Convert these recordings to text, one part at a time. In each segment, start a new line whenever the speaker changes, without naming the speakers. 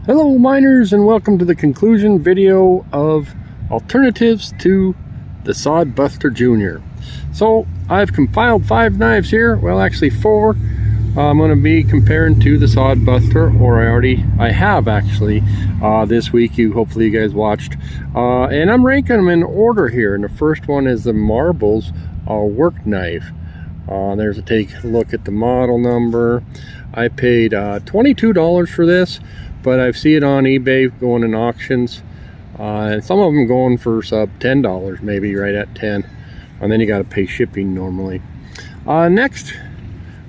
Hello miners, and welcome to the conclusion video of alternatives to the Sod Buster Jr. So I've compiled 5 knives here, well actually 4. I'm going to be comparing to the Sod Buster, or I have actually this week. Hopefully you guys watched, and I'm ranking them in order here. And the first one is the Marbles work knife. There's a take a look at the model number. I paid $22 for this, but I've seen it on eBay going in auctions, and some of them going for sub $10, maybe right at 10, and then you got to pay shipping normally. Next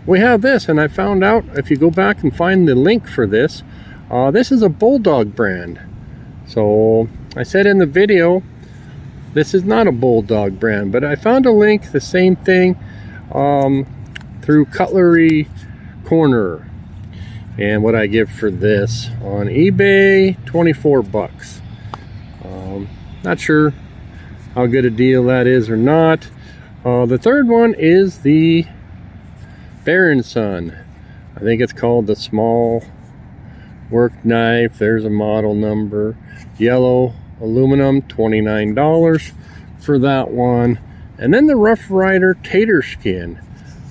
we have this, and I found out, if you go back and find the link for this, this is a Bulldog brand. So I said in the video this is not a Bulldog brand, but I found a link, the same thing, through Cutlery Corner. And what I give for this on eBay, 24 bucks. Not sure how good a deal that is or not. The third one is the Barren Sun. I think it's called the small work knife. There's a model number. Yellow aluminum, $29 for that one. And then the Rough Rider Tater Skin.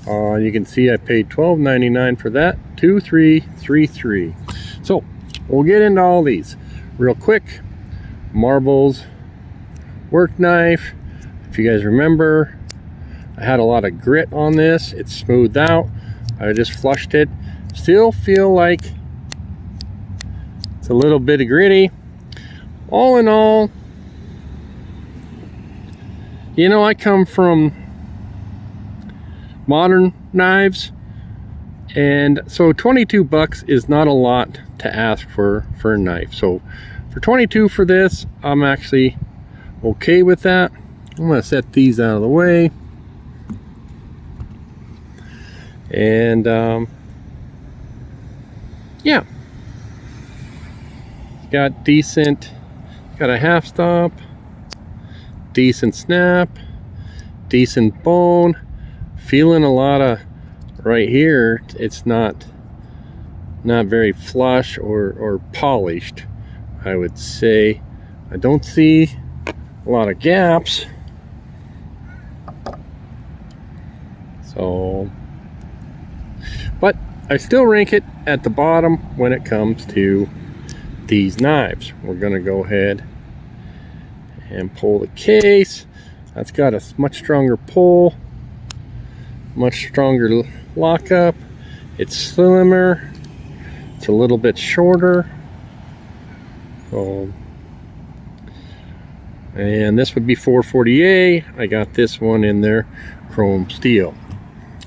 You can see I paid $12.99 for that. 2333. So we'll get into all these real quick. Marbles work knife. If you guys remember, I had a lot of grit on this. It's smoothed out. I just flushed it. Still feel like it's a little bit of gritty. All in all, you know, I come from modern knives, and so 22 bucks is not a lot to ask for a knife. So for 22 for this, I'm actually okay with that. I'm going to set these out of the way, and yeah, got a half stop, decent snap, decent bone. Feeling a lot of right here. It's not very flush or polished, I would say. I don't see a lot of gaps, so, but I still rank it at the bottom when it comes to these knives. We're gonna go ahead and pull the case. That's got a much stronger pull, much stronger lockup. It's slimmer, it's a little bit shorter. And this would be 440A. I got this one in there, chrome steel.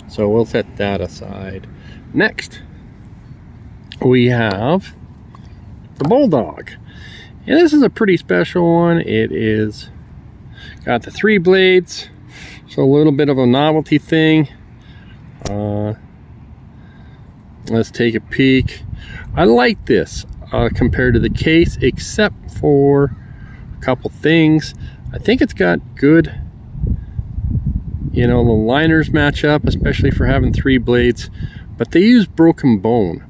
So we'll set that aside. Next, we have the Bulldog. And this is a pretty special one. It is got the 3 blades. So a little bit of a novelty thing. Let's take a peek. I like this compared to the Case, except for a couple things. I think it's got good, you know, the liners match up, especially for having 3 blades, but they use broken bone.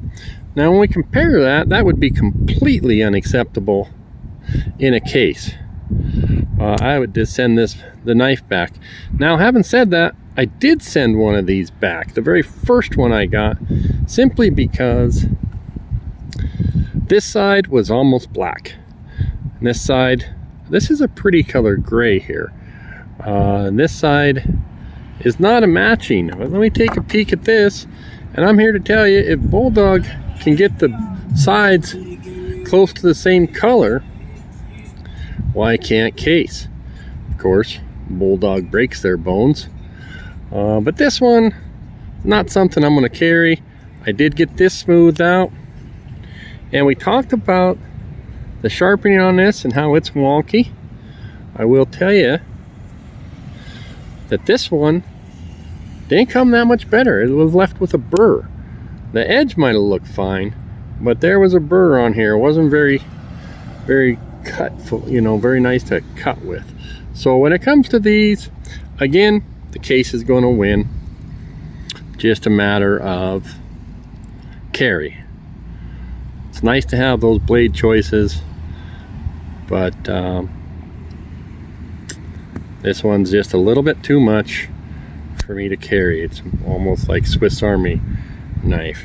Now when we compare that, that would be completely unacceptable in a Case. I would just send the knife back. Now, having said that, I did send one of these back, the very first one I got, simply because this side was almost black. And this side, this is a pretty color gray here. And this side is not a matching. But let me take a peek at this, and I'm here to tell you, if Bulldog can get the sides close to the same color, why can't Case? Of course, Bulldog breaks their bones. But this one, not something I'm going to carry. I did get this smoothed out. And we talked about the sharpening on this and how it's wonky. I will tell you that this one didn't come that much better. It was left with a burr. The edge might have looked fine, but there was a burr on here. It wasn't very cut, you know, very nice to cut with. So when it comes to these, again, the Case is going to win. Just a matter of carry. It's nice to have those blade choices, but this one's just a little bit too much for me to carry. It's almost like Swiss Army knife.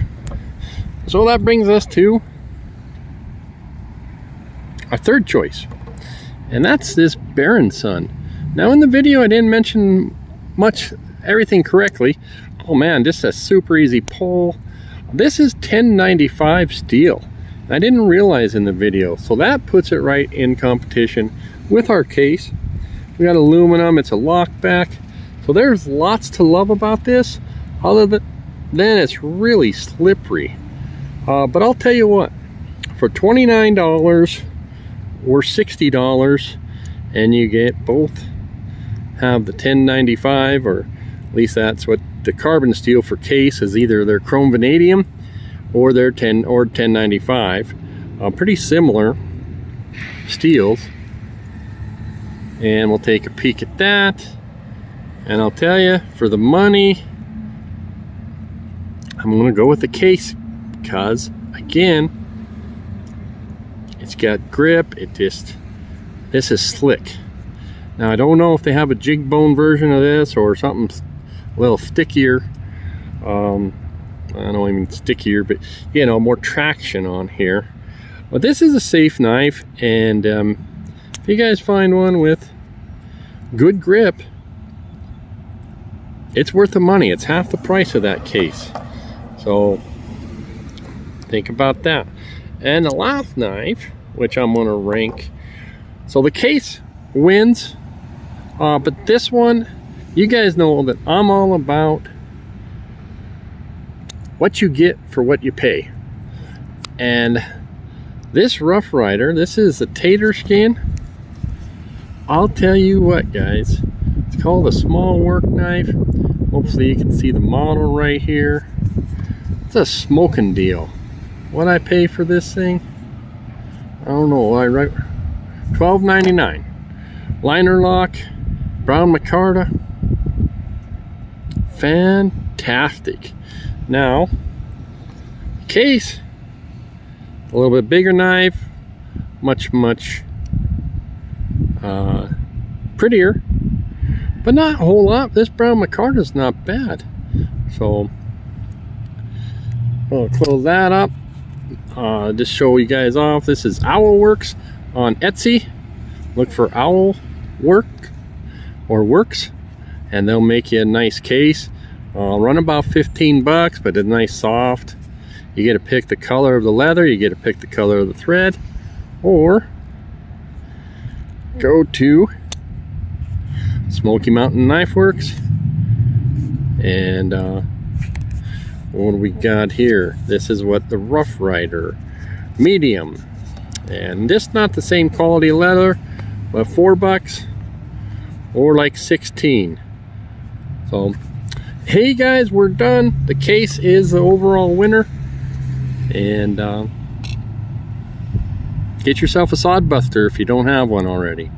So that brings us to our third choice, and that's this Barren Sun. Now in the video I didn't mention everything correctly. Oh man, this is a super easy pull. This is 1095 steel. I didn't realize in the video, so that puts it right in competition with our case. We got aluminum, it's a lockback, so there's lots to love about this, other than it's really slippery. But I'll tell you what, for $29 or $60, and you get both, have the 1095, or at least that's what the carbon steel for Case is, either their chrome vanadium or their 1095. Pretty similar steels, and we'll take a peek at that. And I'll tell you, for the money, I'm gonna go with the Case, because again, it's got grip. This is slick. Now I don't know if they have a jig bone version of this or something a little stickier. I don't even stickier, but you know, more traction on here. But this is a safe knife, and if you guys find one with good grip, it's worth the money. It's half the price of that Case. So think about that. And the last knife, which I'm going to rank, so the Case wins, but this one, you guys know that I'm all about what you get for what you pay. And this Rough Rider, this is a tater skin. I'll tell you what, guys, it's called a small work knife. Hopefully you can see the model right here. It's a smoking deal. What I pay for this thing, I don't know, $12.99. Liner lock, brown micarta. Fantastic. Now, Case, a little bit bigger knife, much prettier, but not a whole lot. This brown micarta is not bad. So I'll close that up. Just show you guys off. This is Owl Works on Etsy. Look for Owl Work or Works, and they'll make you a nice case. Run about 15 bucks, but a nice soft. You get to pick the color of the leather, you get to pick the color of the thread, or go to Smoky Mountain Knife Works. And what do we got here? This is what the Rough Rider medium, and this not the same quality leather, but 4 bucks or like 16. So hey guys, we're done. The Case is the overall winner, and get yourself a Sod Buster if you don't have one already.